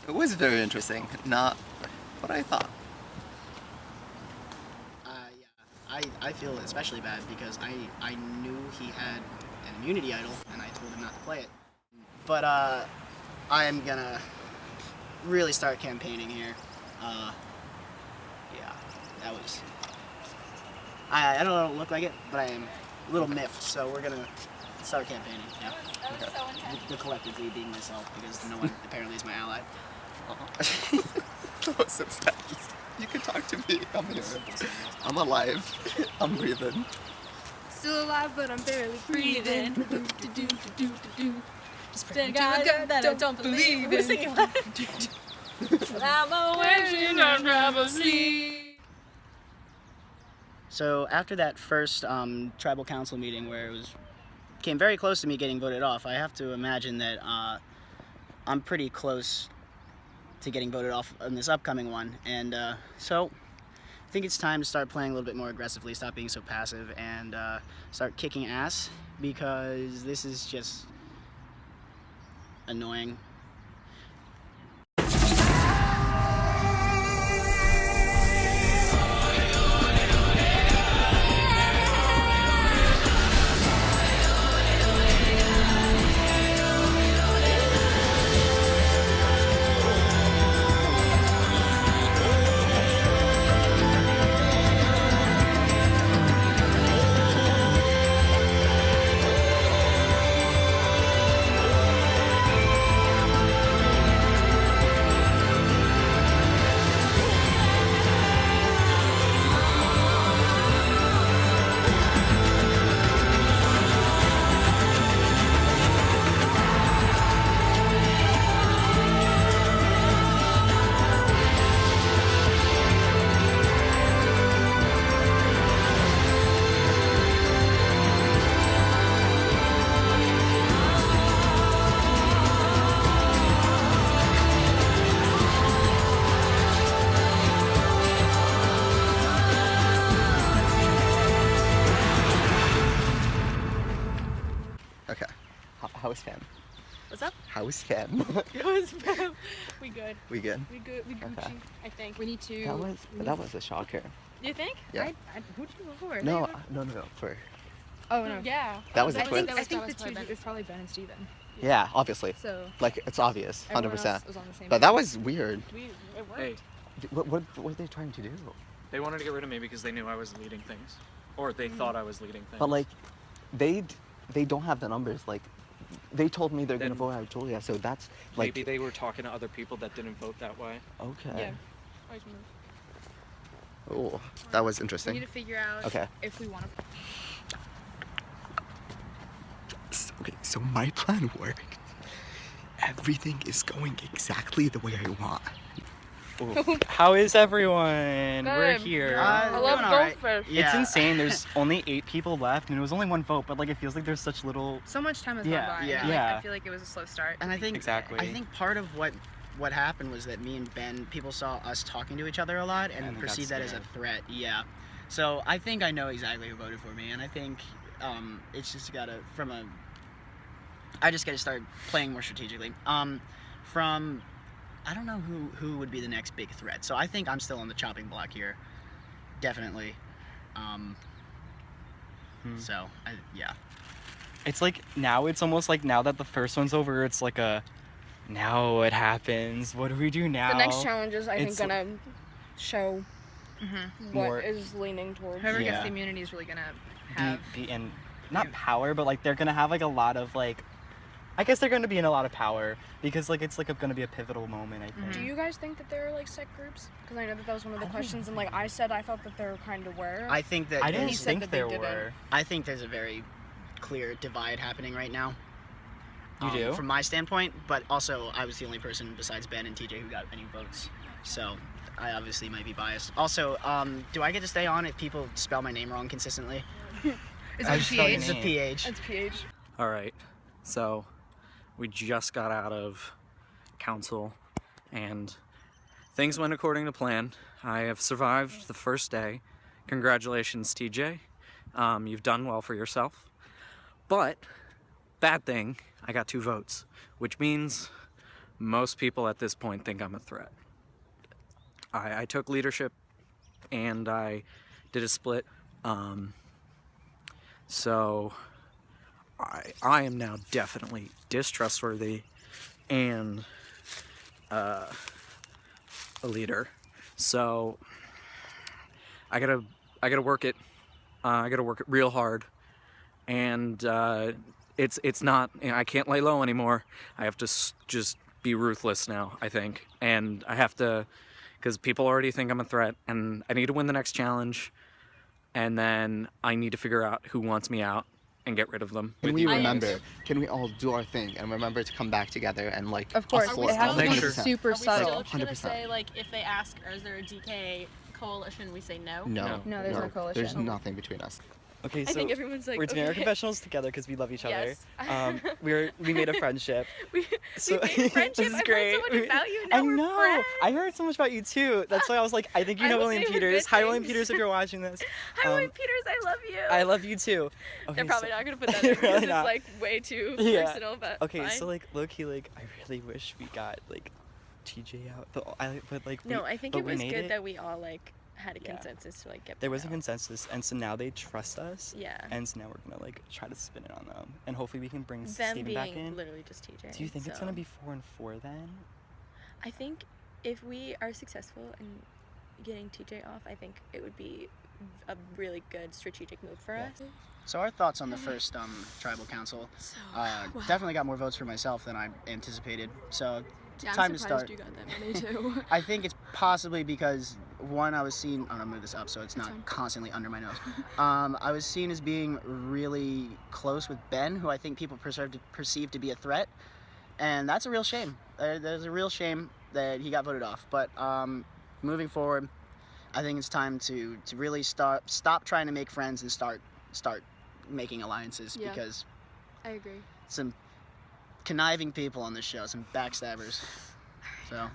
It was very interesting. Not what I thought. I feel especially bad because I knew he had an immunity idol and I told him not to play it. But I am gonna really start campaigning here. Yeah, that was. I don't look like it, but I am a little miffed. So we're gonna start campaigning. Yeah. That was so intense. The collectively being myself because no one apparently is my ally. That was so sad. You can talk to me. I'm here. I'm alive. I'm breathing. Still alive, but I'm barely breathing. Just pretend to a girl that I don't believe in. We're singing loud. I'm always in our travesty. So after that first tribal council meeting where came very close to me getting voted off, I have to imagine that I'm pretty close to getting voted off in this upcoming one. And so I think it's time to start playing a little bit more aggressively, stop being so passive, and start kicking ass because this is just annoying. Okay. How is fam? What's up? How is fam? It was we good. We good? We good. We Gucci. Okay. I think we need to. That was a shocker. You think? Yeah. Who'd you before? No. For Oh no. Yeah. That was a I twist. think the two. It was probably Ben and Steven. yeah, obviously. So. Like it's obvious, 100%. Everyone else was on the same But that was weird. It worked. Hey, What were they trying to do? they wanted to get rid of me because they knew I was leading things. Or they thought I was leading things. But like, they don't have the numbers. Like, they told me they're gonna Then- vote out Julia, so that's like. Maybe they were talking to other people that didn't vote that way. Okay. Yeah. Always move. Oh, that was We interesting. need to figure out Okay. if we want to. Okay, so my plan worked. Everything is going exactly the way I want. How is everyone? We're Good. here. I love goldfish. It's insane. There's only 8 people left, and it was only 1 vote. But like, it feels like there's such little. So much time has Yeah, gone by. yeah. Like, Yeah. I feel like it was a slow start. And I think Exactly. I think part of what happened was that me and Ben, people saw us talking to each other a lot and And got perceived that as a scared. threat. Yeah. So I think I know exactly who voted for me, and I think it's just I just gotta start playing more strategically. I don't know who would be the next big threat. So I think I'm still on the chopping block here, definitely. So yeah. It's like now. It's almost like now that the first one's over, it's like a. Now what happens? What do we do now? The next challenge is, I think, It's- gonna show More- what is leaning towards. Whoever Yeah. gets the immunity is really gonna have. And not power, but like they're gonna have like a lot of like. I guess they're gonna be in a lot of power because like it's like gonna be a pivotal moment. I think. Do you guys think that there are like set groups? Because I know that was one of the questions, and like I said, I felt that there kind of were. I think that I didn't He said think that they there didn't. were. I think there's a very clear divide happening right now. You do? From my standpoint, but also I was the only person besides Ben and TJ who got any votes. So I obviously might be biased. Also, do I get to stay on if people spell my name wrong consistently? Is I it just felt PH? your It's a name. PH. It's PH. All right. So we just got out of council and things went according to plan. I have survived the first day. Congratulations, TJ. You've done well for yourself. But bad thing, I got 2 votes, which means most people at this point think I'm a threat. I took leadership and I did a split. So I am now definitely distrustworthy and a leader. So I gotta work it. I gotta work it real hard, and it's not. I can't lay low anymore. I have to just be ruthless now, I think, and I have to, because people already think I'm a threat, and I need to win the next challenge, and then I need to figure out who wants me out and get rid of them. Can we I remember? Can we all do our thing and remember to come back together and like? Of course, afford- it has to Make be sure. super Are we still subtle. gonna 100%. say, like, if they ask, is there a DK coalition, we say no? No, No, there's no coalition. There's nothing between us. Okay, I so think everyone's like, we're doing our okay. confessionals together because we love each other. Yes. We made a friendship. we So made a friendship. this is I've great. heard so much about you, and now I we're know. friends. I heard so much about you too. That's why I was like, I think you I know will William say Peters. good Hi, William things. Peters, if you're watching this. Hi, William Peters, I love you. I love you too. Okay, They're probably so- not gonna put that in because Really it's not. like way too Yeah. personal, but Okay, fine. so like low-key, like I really wish we got like TJ out. But like No, I think but it we was made good it. that we all like had a Yeah. consensus to like get. There was a them out. consensus, and so now they trust us. Yeah. And so now we're gonna like try to spin it on them, and hopefully we can bring Them Steven being back in. literally just TJ. Do you think it's so- gonna be 4-4 then? I think if we are successful in getting TJ off, I think it would be a really good strategic move for us. So our thoughts on the first tribal council definitely got more votes for myself than I anticipated. So Yeah, time I'm to surprised start. you got that many too. I think it's possibly because one, I was seen. I'm gonna move this up so it's not fine. constantly under my nose. I was seen as being really close with Ben, who I think people perceive to be a threat, and that's a real shame. There's a real shame that he got voted off. But moving forward, I think it's time to really stop trying to make friends and start making alliances Yeah. because I agree. some conniving people on this show, some backstabbers. So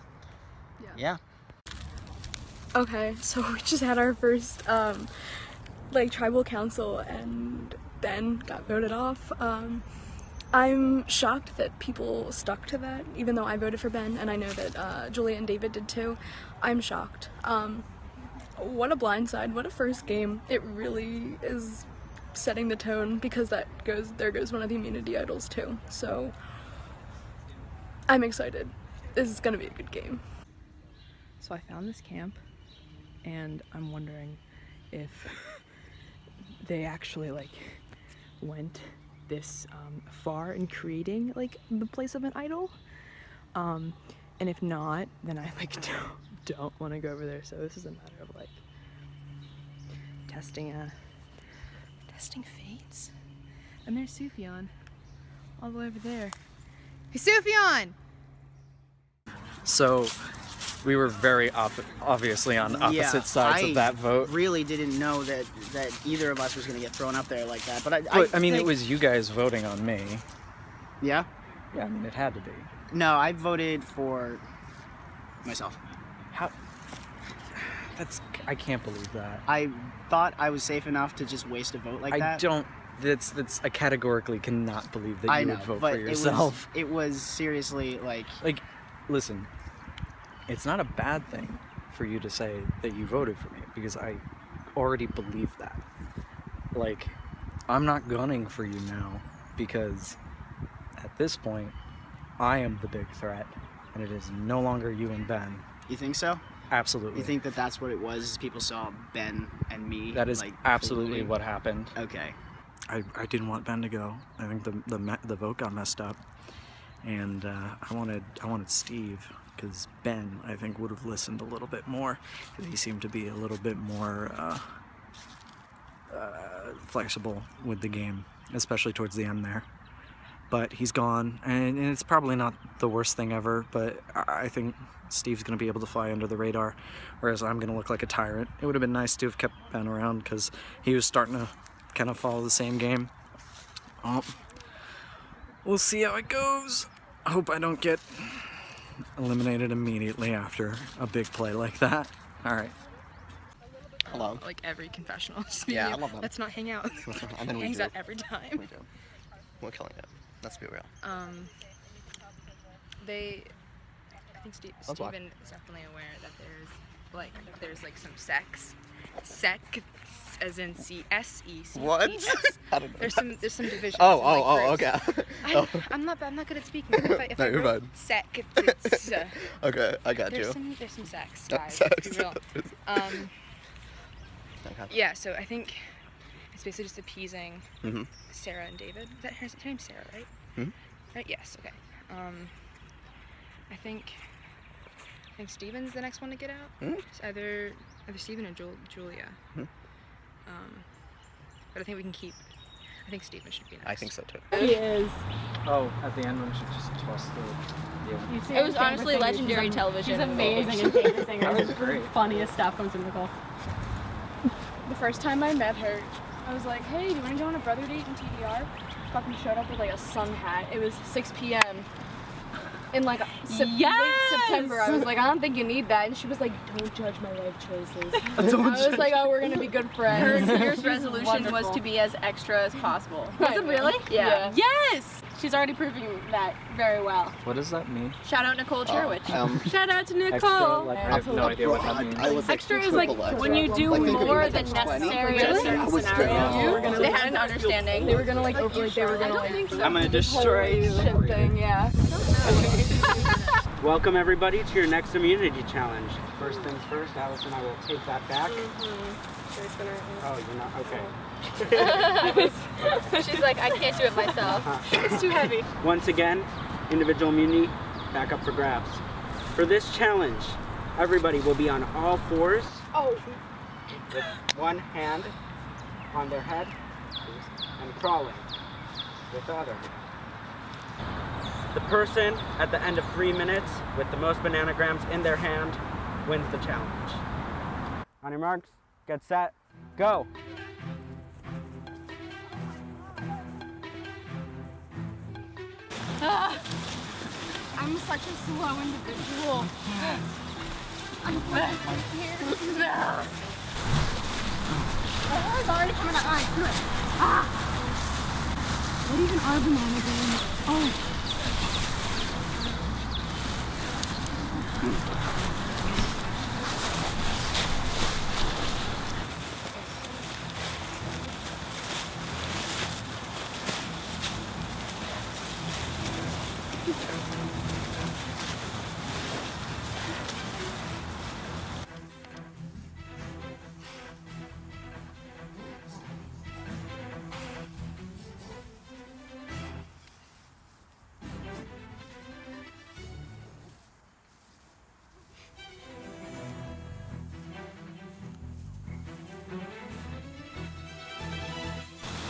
yeah. Okay, so we just had our first like tribal council and Ben got voted off. I'm shocked that people stuck to that, even though I voted for Ben and I know that Julia and David did too. I'm shocked. What a blindside, what a first game. It really is setting the tone because there goes one of the immunity idols too. So I'm excited. This is gonna be a good game. So I found this camp and I'm wondering if they actually like went this far in creating like the place of an idol, and if not, then I like don't want to go over there. So this is a matter of like testing fates. And there's Sufjan all the way over there. Hey, Sufjan! So we were very obviously on opposite sides I of that vote. really didn't know that either of us was going to get thrown up there like that. But But I mean, it think- was you guys voting on me. Yeah? Yeah, I mean, it had to be. No, I voted for myself. How? I can't believe that. I thought I was safe enough to just waste a vote like that. I don't. I categorically cannot believe that I you know, would vote but for yourself. It was seriously like Like, listen, it's not a bad thing for you to say that you voted for me because I already believe that. Like, I'm not gunning for you now because at this point, I am the big threat and it is no longer you and Ben. You think so? Absolutely. You think that that's what it was? Is people saw Ben and me? that is like, absolutely colluding? what happened. Okay. I didn't want Ben to go. I think the vote got messed up, and I wanted Steve because Ben I think would have listened a little bit more because he seemed to be a little bit more flexible with the game, especially towards the end there. But he's gone, and it's probably not the worst thing ever. But I think Steve's gonna be able to fly under the radar, whereas I'm gonna look like a tyrant. It would have been nice to have kept Ben around because he was starting to kind of follow the same game. Well, we'll see how it goes. I hope I don't get eliminated immediately after a big play like that. All right. Hello. Like every confessional. Yeah, I love them. Let's not hang out. And then we Hangs do. out every time. We do. We're killing it. Let's be real. They think Let's watch. Steven is definitely aware that there's like some sex, as in C-S-E-C. What? I don't know. There's some division. Okay. I'm not good at speaking. If No, I you're wrote fine. Sec, it's, Okay, I got there's you. some sex, guys. Sex. Let's be real. Okay. Yeah. So I think it's basically just appeasing Mhm. Sarah and David. Is that her name's Sarah, right? Mhm. Right. Yes. Okay. I think Steven's the next one to get out. Mhm. It's either Steven or Julia. Mhm. But I think we can keep. I think Steven should be next. I think so too. He is. Oh, at the end when she just tossed the. It was honestly legendary television. She's amazing and famous singer. That was great. Funniest stuff comes from Nicole. The first time I met her, I was like, hey, do you want to go on a brother date in TDR? She fucking showed up with like a sun hat. It was 6 p.m. in like late September. I was like, I don't think you need that. And she was like, don't judge my life choices. I was like, oh, we're going to be good friends. Her New Year's resolution was to be as extra as possible. Was it really? Yeah. Yes! She's already proving that very well. What does that mean? Shout out Nicole Cherwich. Shout out to Extra, Nicole. like, I have no idea what that means. Extra is like when you do more than necessary in a certain scenario. They had an understanding. They were gonna like overlay. They were gonna like. I'm gonna destroy you. Shit thing, yeah. Welcome everybody to your next immunity challenge. First things first, Allison, I will take that back. Oh, you're not, okay. She's like, I can't do it myself. It's too heavy. Once again, individual immunity back up for grabs. For this challenge, everybody will be on all fours with one hand on their head and crawling with the other hand. The person at the end of 3 minutes with the most bananagrams in their hand wins the challenge. On your marks, get set, go! I'm such a slow individual. I'm back here. It's already coming out. Alright, do it. What even are bananagrams? Oh.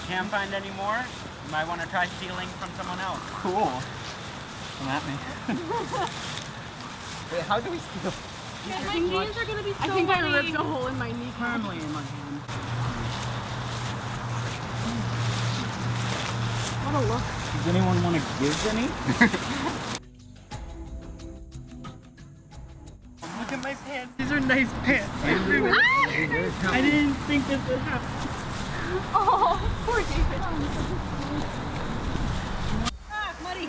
Can't find any more? You might want to try stealing from someone else. Cool. Come at me. Wait, how do we steal? My hands are gonna be so I think I ripped a hole in my knee firmly in my hand. What a look. Does anyone want to give any? Look at my pants. These are nice pants. I didn't think this would happen. Oh, poor David. Muddy.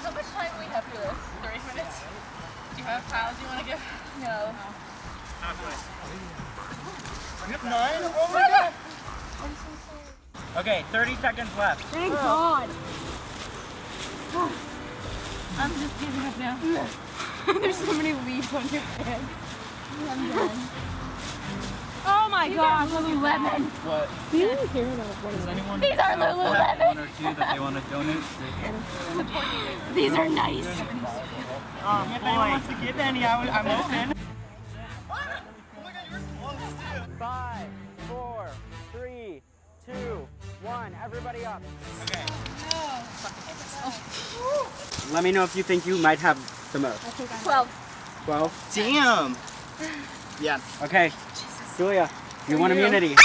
How much time do we have for this? 3 minutes. Do you have piles you want to give? No. You have 9? Oh my god. Okay, 30 seconds left. Thank God. I'm just giving up now. There's so many leaves on your pants. I'm done. Oh my God, Lululemon. What? Do you even care about what Does anyone These are have Lululemon. one or two that they want to donate? These are nice. If anyone wants to give any, I'm open. 5, 4, 3, 2, 1. Everybody up. Okay. Let me know if you think you might have the most. 12. 12? Damn. Yeah. Okay. Julia, you won immunity.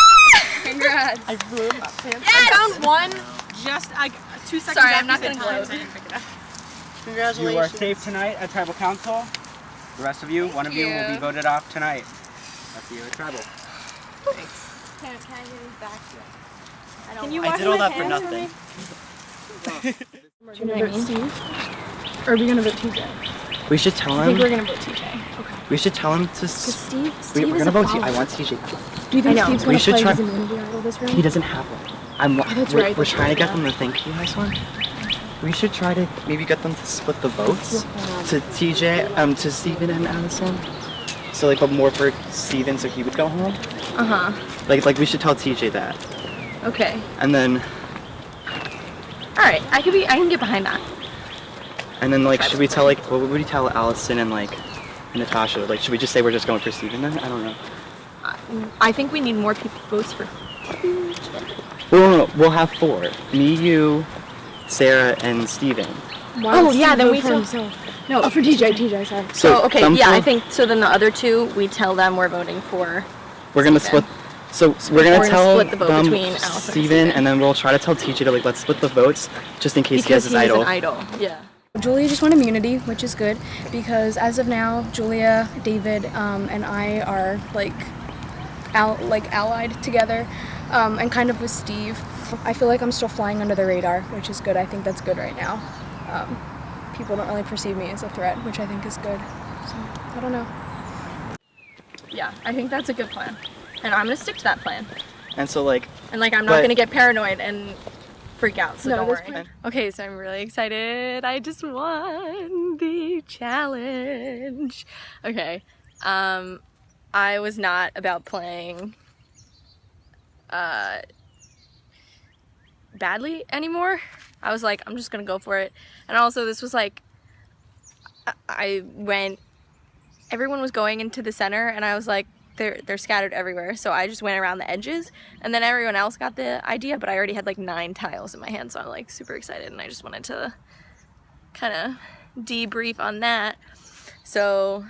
Congrats. I blew my pants. Yes! I found one just 2 seconds Sorry, after I'm not you gonna said gloat. time. You are safe tonight at Tribal Council. The rest of you, one of you will be you. voted off tonight. I'll see you at Tribal. Thanks. Can I get these back? I don't Can you want wash did all my that for hands nothing. Are we gonna vote Steve? Or are we gonna vote TJ? We should tell I think him. we're gonna vote TJ. Okay. We should tell him to. Because Steve We're is gonna a vote. follower. I want TJ. Do you think Steve's We gonna should play try- his immunity idol this round? He doesn't have one. that's we're, right, We're that's trying to get right, them to think he has one. We should try to maybe get them to split the votes to TJ, to Steven and Allison. So like, but more for Steven, so he would go home. Like we should tell TJ that, Okay. and then Alright, I can get behind that. like, should we tell like, what would we tell Allison and like Natasha? Like, should we just say we're just going for Steven then? I don't know. I think we need more people votes for. No. We'll have 4. Me, you, Sarah, and Steven. Oh yeah, then we for tell. himself. No, for TJ, sorry. So okay, them yeah, I 4 think so. Then the other 2, we tell them we're voting for. we're gonna Steven. split. So we're gonna tell split the vote them between Allison and Steven, Steven. and then we'll try to tell TJ to like, let's split the votes just in case he has his idol. an idol. Yeah. Julia just won immunity, which is good because as of now, Julia, David, and I are like allied together, and kind of with Steve. I feel like I'm still flying under the radar, which is good. I think that's good right now. People don't really perceive me as a threat, which I think is good. So I don't know. Yeah, I think that's a good plan, and I'm gonna stick to that plan. And so like, And like, I'm not But- gonna get paranoid and freak out. So No, don't this worry. plan- Okay, so I'm really excited. I just won the challenge. Okay. I was not about playing badly anymore. I was like, I'm just gonna go for it. And also this was like, everyone was going into the center and I was like, they're scattered everywhere, so I just went around the edges, and then everyone else got the idea, but I already had like 9 tiles in my hand, so I'm like super excited, and I just wanted to kind of debrief on that. So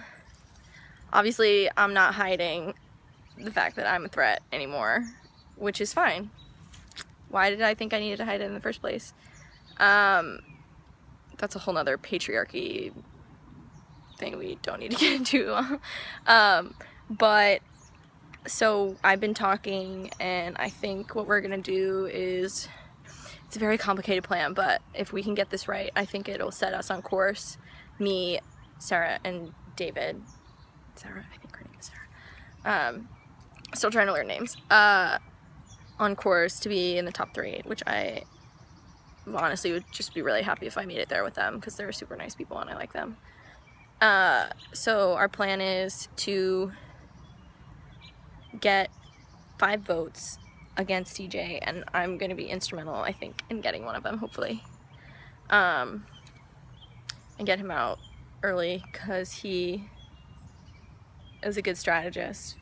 obviously I'm not hiding the fact that I'm a threat anymore, which is fine. Why did I think I needed to hide it in the first place? That's a whole nother patriarchy thing we don't need to get into. But so I've been talking, and I think what we're gonna do is, it's a very complicated plan, but if we can get this right, I think it'll set us on course. Me, Sarah, and David. Sarah, I think her name is Sarah. Still trying to learn names. On course to be in the top 3, which I honestly would just be really happy if I made it there with them, because they're super nice people and I like them. So our plan is to get 5 votes against TJ, and I'm gonna be instrumental, I think, in getting one of them, hopefully. And get him out early, because he is a good strategist.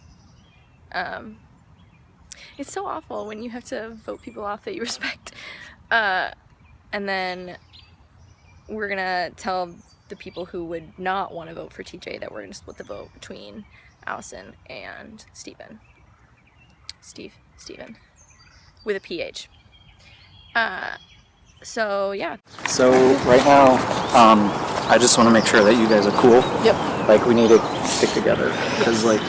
It's so awful when you have to vote people off that you respect. And then we're gonna tell the people who would not want to vote for TJ that we're gonna split the vote between Allison and Steven. Steven. With a PH. So yeah. So right now, I just want to make sure that you guys are cool. Yep. Like, we need to stick together, because like,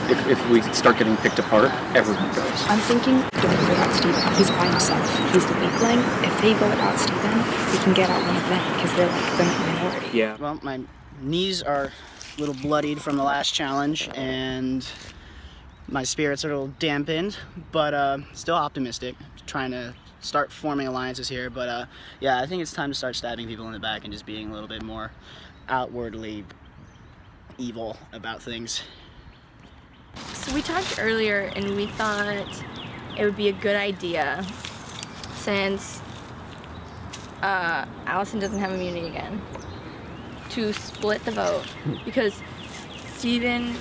if we start getting picked apart, everyone goes. I'm thinking, don't vote out Steven. He's by himself. He's the weakling. If they vote out Steven, we can get out one of them, because they're like the minority. Yeah. Well, my knees are a little bloodied from the last challenge, and my spirits are a little dampened, but still optimistic. Trying to start forming alliances here, but yeah, I think it's time to start stabbing people in the back and just being a little bit more outwardly evil about things. So we talked earlier and we thought it would be a good idea, since Allison doesn't have immunity again, to split the vote, because Steven,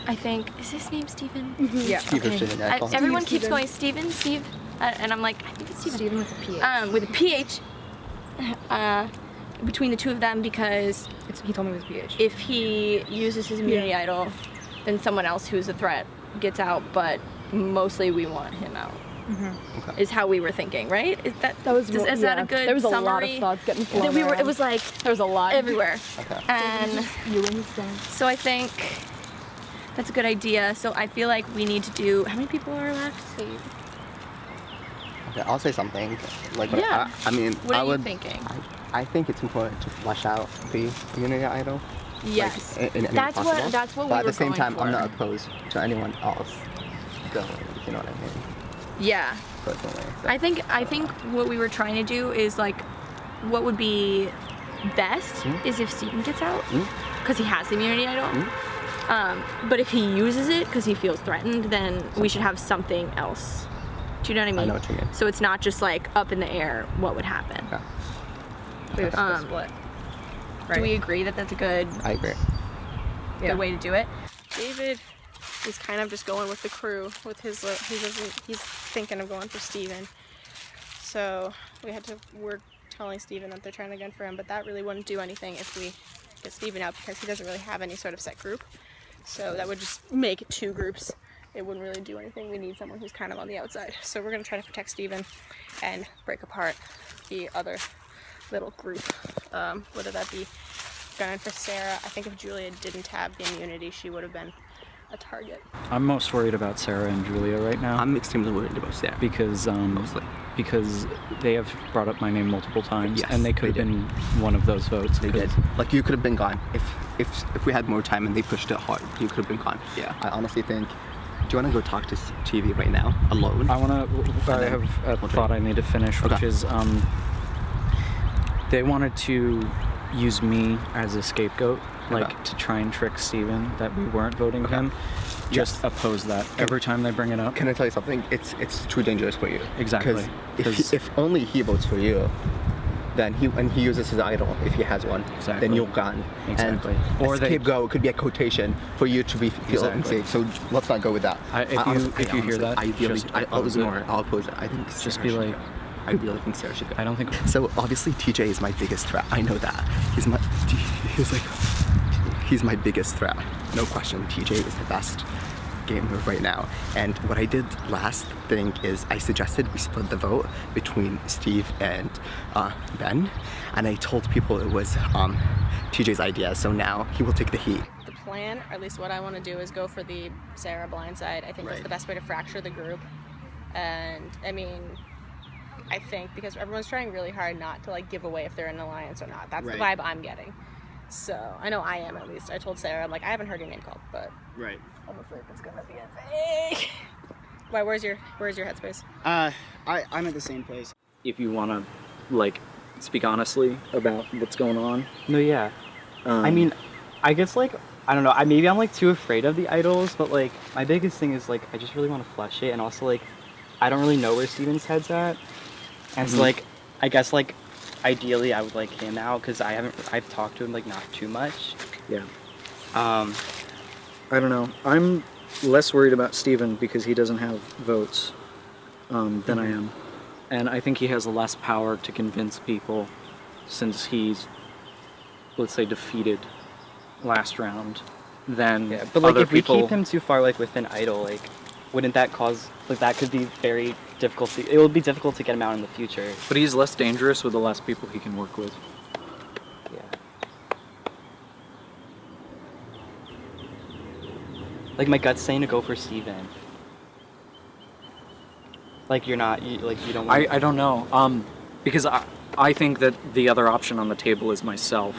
I think, is his name Steven? Yeah. Everyone keeps going Steve, and I'm like, I think it's Steven. Steven with a PH. With a PH, between the two of them, because He told me it was PH. if he uses his immunity idol, then someone else who's a threat gets out, but mostly we want him out. Mm-hmm. Is how we were thinking, right? Is that Is that a good There was summary? a lot of thoughts getting flown That around. it was like There was a lot. everywhere. Okay. And so I think that's a good idea. So I feel like we need to do, how many people are left? Okay, I'll say something. Like, Yeah. I mean, What I are would. you thinking? I think it's important to flesh out the unity idol. Yes. Like, in any That's possible. what But we at were the same going time, for. I'm not opposed to anyone else going. You know what I mean? Yeah. Personally. So. I think what we were trying to do is like, what would be best is if Steven gets out because he has the immunity idol. But if he uses it because he feels threatened, then we should have something else. Do you know what I mean? I know what you mean. So it's not just like up in the air what would happen. Yeah. We have to split. Right. Do we agree that that's a good I agree. good way to do it? David is kind of just going with the crew with his he's thinking of going for Steven. So we're telling Steven that they're trying to gun for him, but that really wouldn't do anything if we get Steven out because he doesn't really have any sort of set group. So that would just make it 2 groups. It wouldn't really do anything. We need someone who's kind of on the outside. So we're gonna try to protect Steven and break apart the other little group, whether that be gunning for Sarah. I think if Julia didn't have the immunity, she would have been a target. I'm most worried about Sarah and Julia right now. I'm extremely worried about Sarah. Because because they have brought up my name multiple times, Yes, and they could have been one of those votes. They did. Like, you could have been gone. If we had more time and they pushed it hard, you could have been gone. Yeah. I honestly think, do you want to go talk to TV right now, alone? I have a thought I need to finish, which is, they wanted to use me as a scapegoat, like to try and trick Steven that we weren't voting him. Just oppose that every time they bring it up. Can I tell you something? It's too dangerous for you. Exactly. Because if only he votes for you, then he uses his idol, if he has one, then you're gone. Exactly. And Or or scapegoat could be a quotation for you to feel unsafe. So let's not go with that. If you hear that, I'll ignore it. I'll oppose it. I think just be like, I really think Sarah should go. I don't think. So obviously TJ is my biggest threat. I know that. He's my biggest threat. No question. TJ is the best gamer right now. And what I did last thing is I suggested we split the vote between Steve and Ben. And I told people it was TJ's idea. So now he will take the heat. The plan, or at least what I want to do, is go for the Sarah blindside. I think that's the best way to fracture the group. And I mean, I think because everyone's trying really hard not to like give away if they're in an alliance or not. That's the vibe I'm getting. So I know I am, at least. I told Sarah, I'm like, I haven't heard your name called, but I'm afraid it's gonna be a fake. Why? Where's your headspace? I'm at the same place. If you want to, like, speak honestly about what's going on. No, yeah. I mean, I guess, like, I don't know, maybe I'm, like, too afraid of the idols, but, like, my biggest thing is, like, I just really want to flesh it, and also, like, I don't really know where Steven's head's at, and so, like, I guess, like, ideally I would like him out, because I've talked to him, like, not too much. Yeah. I don't know. I'm less worried about Steven because he doesn't have votes than I am. And I think he has less power to convince people since he's, let's say, defeated last round than but like other if we people. keep him too far like within idol, like wouldn't that cause, like, that could be very difficult it would be difficult to get him out in the future. But he's less dangerous with the less people he can work with. Yeah. Like, my gut's saying to go for Steven. Like, you don't want I don't know. Because I think that the other option on the table is myself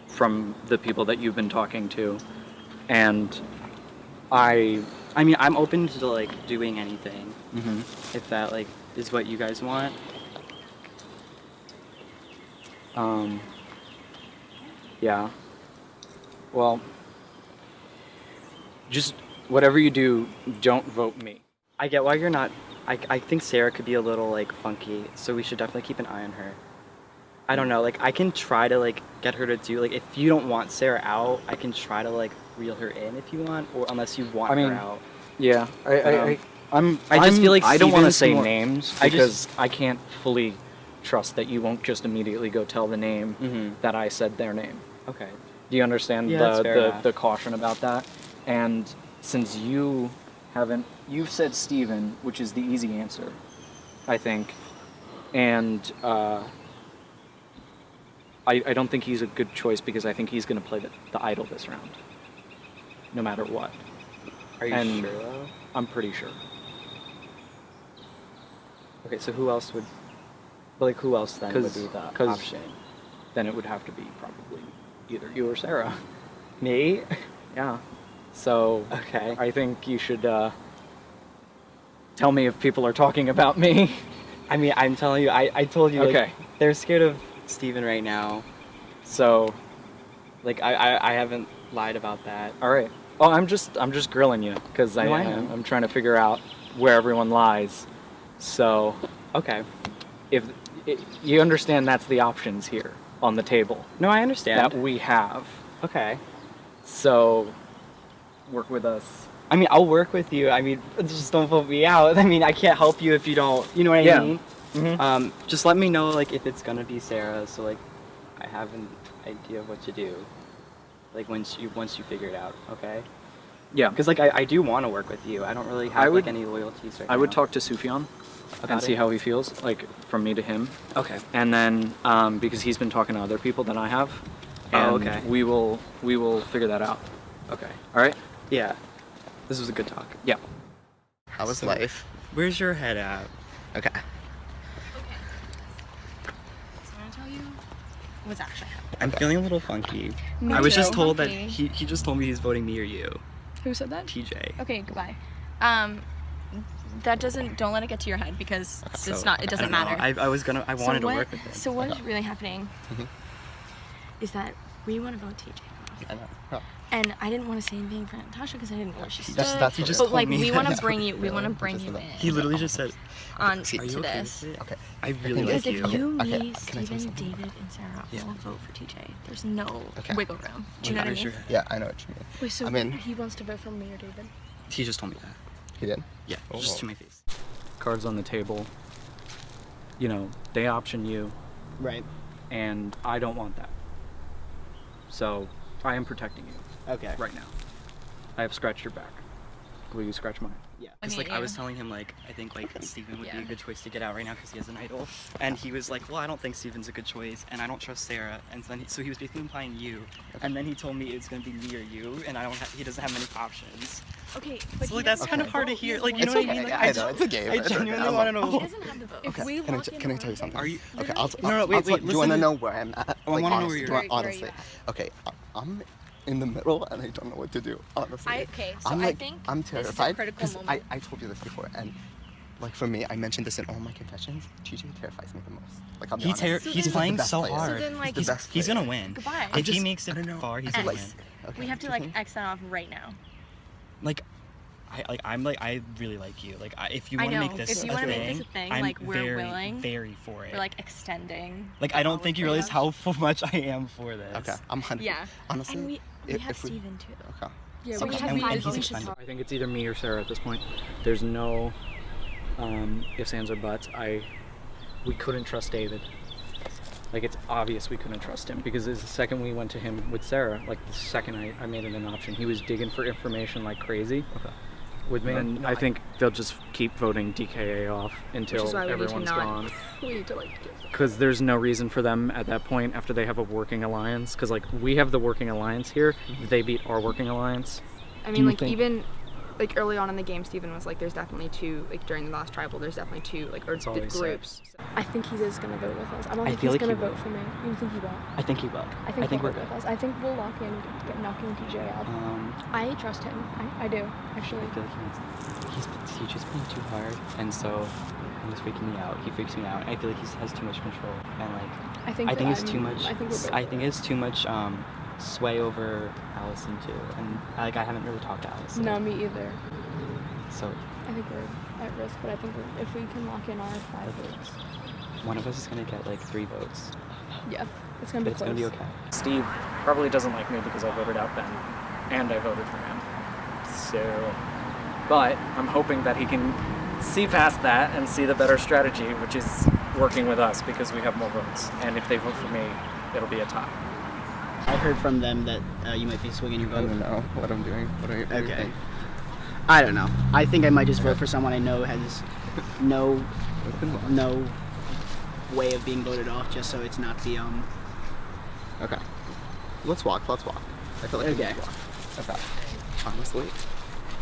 from the people that you've been talking to. And I mean, I'm open to, like, doing anything. If that, like, is what you guys want. Yeah. Well, just whatever you do, don't vote me. I get why you're not. I think Sarah could be a little, like, funky, so we should definitely keep an eye on her. I don't know, like, I can try to, like, get her to do, like, if you don't want Sarah out, I can try to, like, reel her in if you want, or unless you want her out. Yeah, I just feel like I don't want to Steven's say more- names because I can't fully trust that you won't just immediately go tell the name that I said their name. Okay. Do you understand that's fair enough. the caution about that? And since you've said Steven, which is the easy answer, I think, and I don't think he's a good choice because I think he's going to play the idol this round, no matter what. Are you sure, though? I'm pretty sure. Okay, so who else would... But like, who else then would be the 'cause option? Then it would have to be probably either you or Sarah. Me? Yeah. So Okay. I think you should tell me if people are talking about me. I mean, I'm telling you, I told you, like, Okay. they're scared of Steven right now. So, like, I haven't lied about that. All right. Oh, I'm just grilling you because No, I know. I'm trying to figure out where everyone lies. So Okay. if you understand, that's the options here on the table No, I understand. that we have. Okay. So work with us. I mean, I'll work with you. I mean, just don't vote me out. I mean, I can't help you if you don't. You know what Yeah. I mean? Mm-hmm. Just let me know, like, if it's gonna be Sarah, so like, I have an idea of what to do. Like once you figure it out, okay? Yeah. Because like I do want to work with you. I don't really have like any loyalties right now. I would talk to Sufjan and About see it? how he feels, like from me to him. Okay. And then because he's been talking to other people than I have. And Oh, okay. we will figure that out. Okay. All right? Yeah. This was a good talk. Yeah. How was life? Where's your head at? Okay. So I'm gonna tell you what's actually happening. I'm feeling a little funky. Me I was just too. told that Okay. he just told me he's voting me or you, Who said that? TJ. Okay, goodbye. That don't let it get to your head because it So, doesn't I don't know. matter. I wanted to work with him. So what is really happening Mhm. is that we want to vote TJ off. I know. Oh. And I didn't want to say anything for Natasha because I didn't know where she stood. That's He what just it But is. like me we want to that. bring you, we want to Really? bring Just you that. in He literally just said, on See, to "Are you okay this. with it?" Okay. I really like Because if you. you, Okay, me, can I say Steven, something? David, and Sarah Yeah. all vote for TJ, there's no Okay. wiggle room. Do you know what I Where's mean? your head? Yeah, I know what you mean. Wait, so I mean- he wants to vote for me or David? He just told me that. He did? Yeah, Oh. just to my face. Cards on the table. You know, they option you, Right. and I don't want that. So I am protecting you Okay. right now. I have scratched your back. Will you scratch mine? Yeah. Because mean, like I was yeah. telling him like I think like Steven would be Yeah. a good choice to get out right now because he has an idol, and he was like, well, I don't think Steven's a good choice, and I don't trust Sarah, and then so he was basically implying you, and then he told me it's gonna be me or you, and he doesn't have many options. Okay, but So like that's kind of hard to hear. Like you It's know okay. what I mean? Like, I know, it's a game. I It's okay. genuinely I'm want to not- know. he doesn't have the vote. If Okay, we can I, lock in can I our tell you something? Are you? Okay, No, wait, do you listen want to to- know where I'm at? Oh, I wanna know honestly, where you're at. Where are you honestly. at? Okay, I'm in the middle and I don't know what to do, honestly. Okay, so I'm I like, think I'm this is a terrified critical because moment. I told you this before, and like for me, I mentioned this in all my confessions. TJ terrifies me the most. Like I'll be honest. So He's then- playing the best so player. hard. So then, like, He's the best He's player. gonna win. Goodbye. If he just- makes I it don't know. far, he's X. gonna Like, win. okay, We have to do you like think? X that off right now. Like, I really like you. Like, if you I want to know. make this If you a wanna thing, make this a thing, I'm like, we're very, willing. very for it. We're like extending. Like, I don't olive think you realize branch. how much I am for this. Okay, I'm 100. Yeah. Honestly, And we have if we- Steven too. Okay. Yeah, So we we should, have we, five we votes. should talk. I think it's either me or Sarah at this point. There's no ifs, ands, or buts. We couldn't trust David. Like, it's obvious we couldn't trust him because the second we went to him with Sarah, like the second I made it an option, he was digging for information like crazy. Okay. With me, and No, I think they'll just keep voting DKA off until Which is why we need to everyone's not- gone. We need to like do Because there's no reason for them at that point after they have a working alliance. Because like we have the working alliance here, they beat our working alliance. I Do mean, you like think- even like early on in the game, Steven was like, "There's definitely two." Like during the last tribal, there's definitely two like or That's all he said. groups. I think he is gonna vote with us. I don't I think feel he's like gonna he will. vote for me. You think he won't? I think he will. I think he'll we're vote good. with us. I think we'll lock in, get knocking TJ out. I trust him. I do actually. I feel like he's just playing too hard, and so he's freaking me out. He freaks me out. I feel like he has too much control, and like I think it's too much. I think we're both I think it's too much sway over Allison too, and like I haven't really talked to Allison. No, me either. So I think we're at risk, but I think if we can lock in our 5 votes, one of us is gonna get like 3 votes, yeah, it's gonna but be it's close. gonna be okay. Steve probably doesn't like me because I voted out Ben, and I voted for him. So, but I'm hoping that he can see past that and see the better strategy, which is working with us because we have more votes. And if they vote for me, it'll be a tie. I heard from them that you might be swinging your I vote. don't know what I'm doing. What do you Okay. think? I don't know. I think I might just vote for someone I know has no way of being voted off, just so it's not the Okay. Let's walk. I feel like we Okay. need to walk. Okay. Honestly,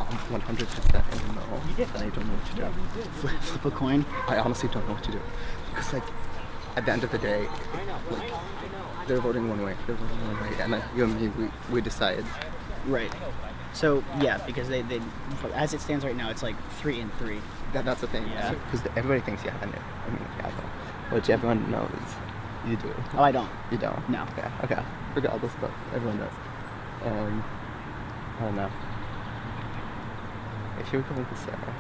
I'm 100% in the middle, and I don't know what to do. flip a coin. I honestly don't know what to do because like at the end of the day, like, they're voting one way, and then you and me, we decide. Right. So yeah, because they as it stands right now, it's like 3-3. That's the thing. Yeah. Because everybody thinks you have a name. I mean, yeah, which everyone knows you do. Oh, I don't. You don't? No. Okay. Regardless, but everyone does. I don't know. If you were going with Sarah,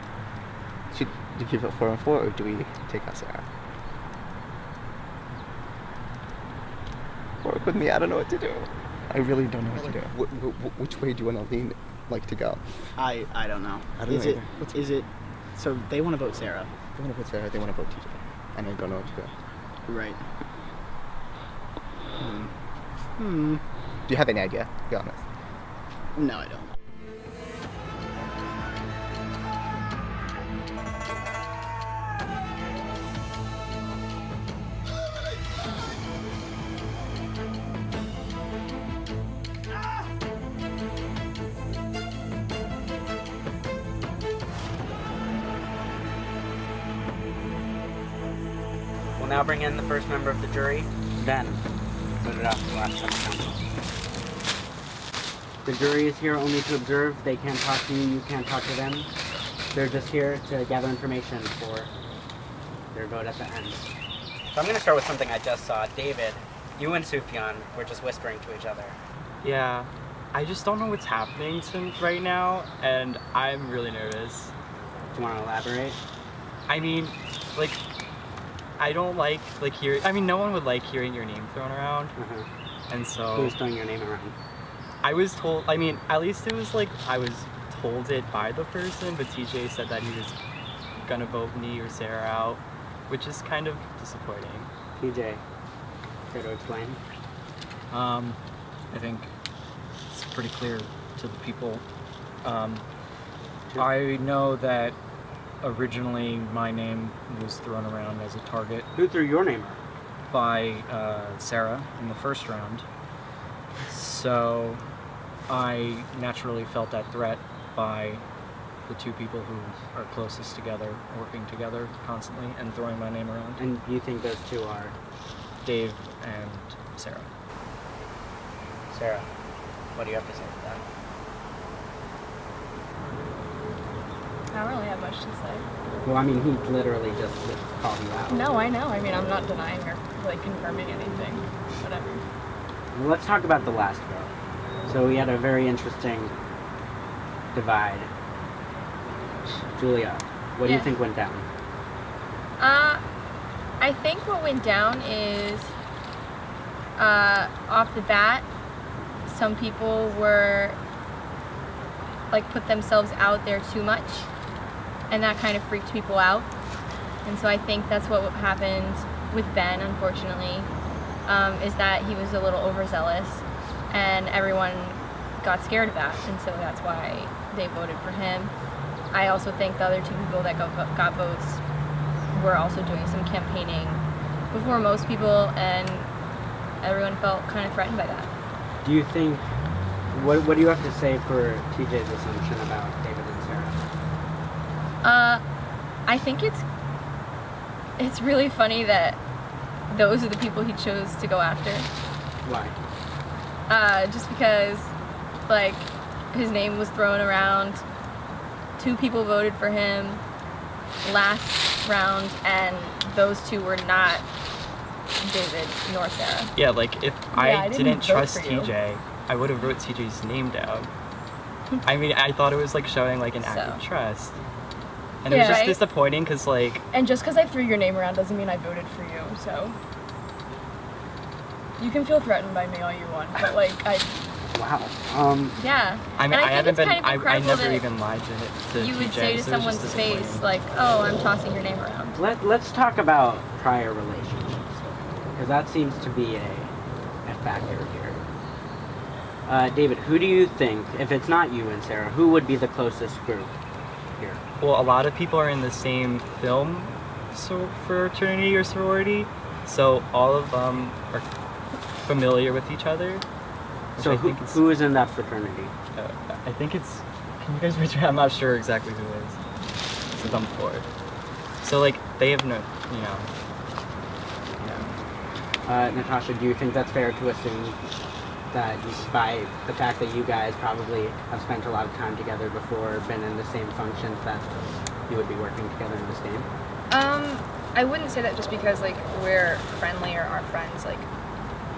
do you keep it 4-4, or do we take out Sarah? Work with me. I don't know what to do. I really don't know what to do. Which way do you want to lean, like, to go? I don't know. I don't know either. Is it? So they want to vote Sarah. They want to vote Sarah. They want to vote TJ, and I don't know what to do. Right. Do you have any idea? Be honest. No, I don't. We'll now bring in the first member of the jury, Ben. Put it off the last tribal council. The jury is here only to observe. They can't talk to you, you can't talk to them. They're just here to gather information for their vote at the end. So I'm going to start with something I just saw. David, you and Sufjan were just whispering to each other. Yeah, I just don't know what's happening right now, and I'm really nervous. Do you want to elaborate? I mean, like, I don't like hearing. I mean, no one would like hearing your name thrown around, and so. Who's throwing your name around? I was told. I mean, at least it was like I was told it by the person, but TJ said that he was gonna vote me or Sarah out, which is kind of disappointing. TJ, care to explain? I think it's pretty clear to the people. I know that originally my name was thrown around as a target. Who threw your name around? By Sarah in the first round. So I naturally felt that threat by the two people who are closest together, working together constantly and throwing my name around. And you think those two are? Dave and Sarah. Sarah, what do you have to say to that? I don't really have much to say. Well, I mean, he literally just called you out. No, I know. I mean, I'm not denying or like confirming anything. Whatever. Well, let's talk about the last vote. So we had a very interesting divide. Julia, what do you think went down? I think what went down is off the bat, some people were like put themselves out there too much, and that kind of freaked people out. And so I think that's what happened with Ben, unfortunately, is that he was a little overzealous, and everyone got scared of that, and so that's why they voted for him. I also think the other two people that got votes were also doing some campaigning before most people, and everyone felt kind of threatened by that. Do you think, what do you have to say for TJ's assumption about David and Sarah? I think it's really funny that those are the people he chose to go after. Why? Just because, like, his name was thrown around, two people voted for him last round, and those two were not David nor Sarah. Yeah, like, if I didn't trust vote for you. TJ, I would have wrote TJ's name down. I mean, I thought it was like showing like an act of trust. And it was just disappointing because like... And just because I threw your name around doesn't mean I voted for you, so... You can feel threatened by me all you want, but like, Wow. Yeah. I mean, I haven't been... Kind of I never even lied to TJ. You would say to so it was someone's just face, disappointing. like, oh, I'm tossing your name around. Let's talk about prior relationships, because that seems to be a factor here. David, who do you think, if it's not you and Sarah, who would be the closest group here? Well, a lot of people are in the same film fraternity or sorority, so all of them are familiar with each other. So who is in that fraternity? I think it's... Can you guys reach out? I'm not sure exactly who it is. It's a dumb four. So like, they have no, you know... Natasha, do you think that's fair to assume that by the fact that you guys probably have spent a lot of time together before, been in the same functions, that you would be working together in this game? I wouldn't say that just because like we're friendly or are friends like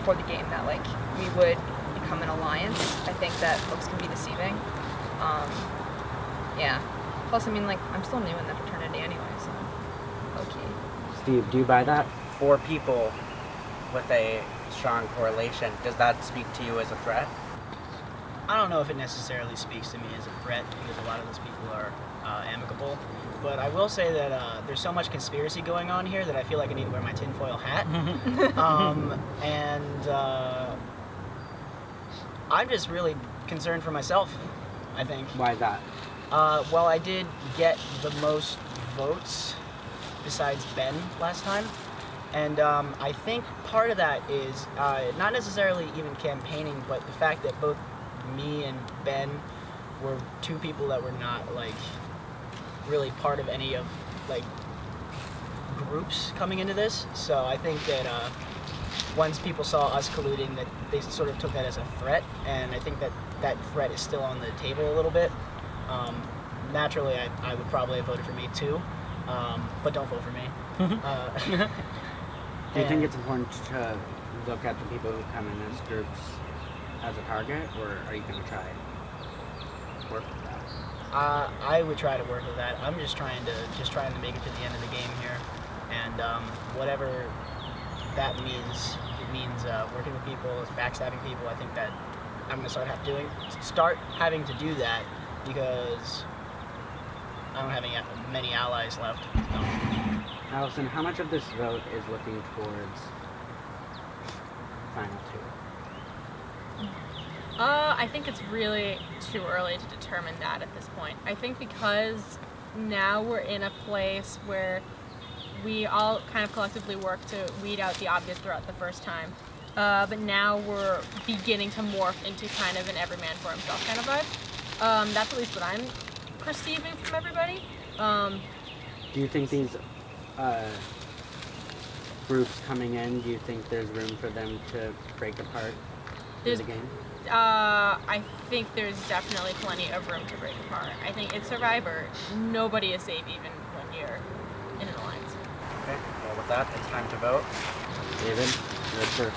for the game that like we would become an alliance. I think that looks can be deceiving. Yeah. Plus, I mean, like I'm still new in the fraternity anyway, so okay. Steve, do you buy that? 4 people with a strong correlation, does that speak to you as a threat? I don't know if it necessarily speaks to me as a threat because a lot of those people are amicable. But I will say that there's so much conspiracy going on here that I feel like I need to wear my tinfoil hat. I'm just really concerned for myself, I think. Why is that? Well, I did get the most votes besides Ben last time. And I think part of that is not necessarily even campaigning, but the fact that both me and Ben were 2 people that were not like really part of any of like groups coming into this. So I think that once people saw us colluding, that they sort of took that as a threat, and I think that that threat is still on the table a little bit. Naturally, I would probably have voted for me too, but don't vote for me. Do you think it's important to look at the people who come in as groups as a target, or are you going to try and work with that? I would try to work with that. I'm just trying to make it to the end of the game here, and whatever that means, it means working with people, backstabbing people. I think that I'm gonna start having to do that because I don't have many allies left. So. Allison, how much of this vote is looking towards final 2? I think it's really too early to determine that at this point. I think because now we're in a place where we all kind of collectively work to weed out the obvious throughout the first time, but now we're beginning to morph into kind of an every man for himself kind of vibe. That's at least what I'm perceiving from everybody. Do you think these groups coming in, do you think there's room for them to break apart the game? I think there's definitely plenty of room to break apart. I think it's Survivor. Nobody is safe even when you're in an alliance. Okay, well with that, it's time to vote. David, you're first.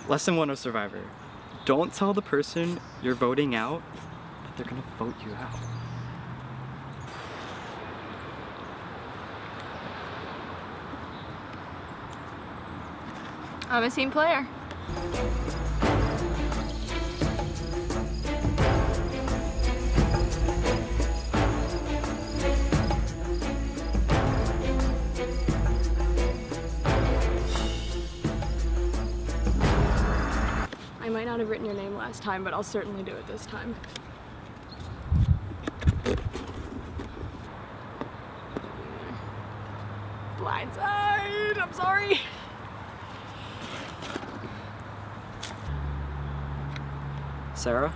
Lesson 1 of Survivor. Don't tell the person you're voting out that they're gonna vote you out. I'm a team player. I might not have written your name last time, but I'll certainly do it this time. Blindside! I'm sorry! Sarah,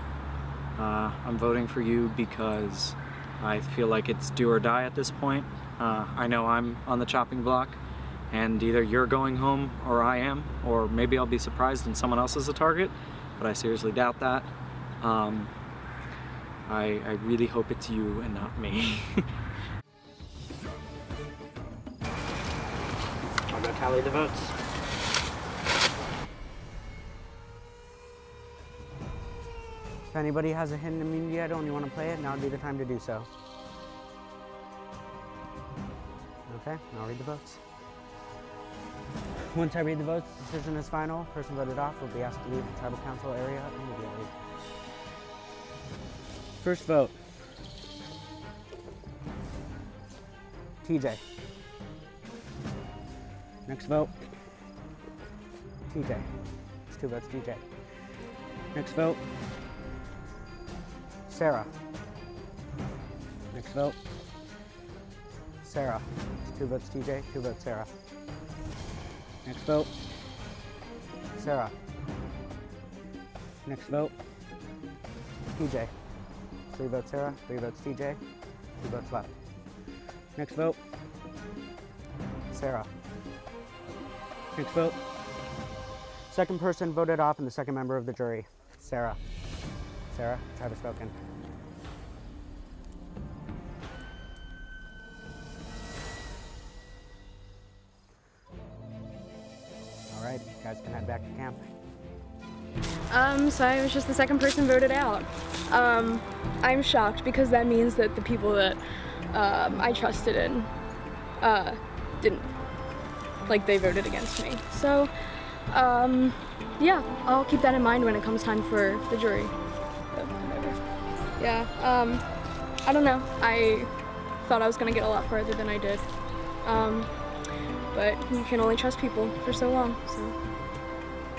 I'm voting for you because I feel like it's do or die at this point. I know I'm on the chopping block, and either you're going home or I am, or maybe I'll be surprised and someone else is a target, but I seriously doubt that. I really hope it's you and not me. I'll go tally the votes. If anybody has a hidden immunity idol and you want to play it, now would be the time to do so. Okay, I'll read the votes. Once I read the votes, the decision is final. Person voted off will be asked to leave the tribal council area immediately. First vote. TJ. Next vote. TJ. It's 2 votes, TJ. Next vote. Sarah. Next vote. Sarah. It's 2 votes, TJ. 2 votes, Sarah. Next vote. Sarah. Next vote. TJ. 3 votes Sarah, 3 votes TJ, 2 votes left. Next vote, Sarah. Next vote, second person voted off and the second member of the jury, Sarah. Sarah, Travis spoken. All right, you guys can head back to camp. So I was just the second person voted out. I'm shocked because that means that the people that I trusted in didn't, like, they voted against me. So, yeah, I'll keep that in mind when it comes time for the jury. But whatever. Yeah, I don't know. I thought I was gonna get a lot farther than I did. But you can only trust people for so long, so.